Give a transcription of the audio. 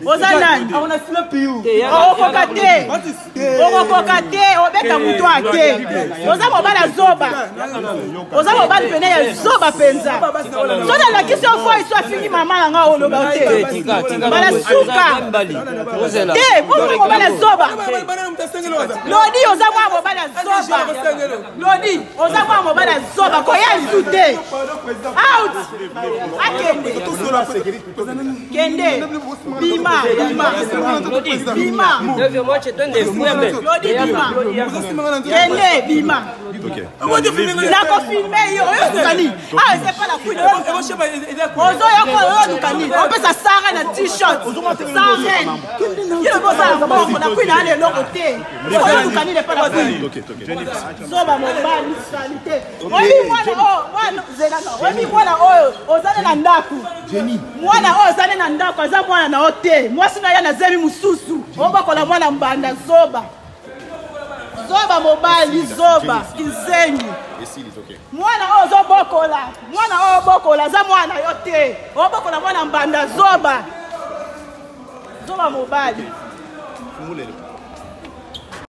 Ozanani. On a filé piou. Okokate. Okokate. Obeka mutu ate. Oza mobala zoba. Oza mobala pene ya zoba penza. Soda la kisi ofo iso afini mama nanga oloba te. Bala suka. Te, bomo mobala zoba. Lodi oza mwa mobala zoba. Lodi oza mwa mobala zoba koya zute. Out. Akende. Kende. Bima. Bima. Lodi bima. Kende bima. Nako filmer yo yokani. Ah, c'est pas la couille. Ozo yoko yokani. On peut ça sarrer na t-shirt. Sarrer. Il faut ça bon la couille na le logo té. Yokani n'est pas la couille. Zoba mobali sanité. Oyi mwana zelanga. Oyi mwana oyo ozane na ndaku. Mwana oyo ozane na ndaku aza mwana na ote. Mwasi na ya na zemi mususu. Obakola mwana mbanda zoba. Zoba mobali zoba kinzenyi. Mwana ozo bokola. Mwana ozo bokola za mwana yote. Obokola mwana mbanda zoba. Zoba mobali.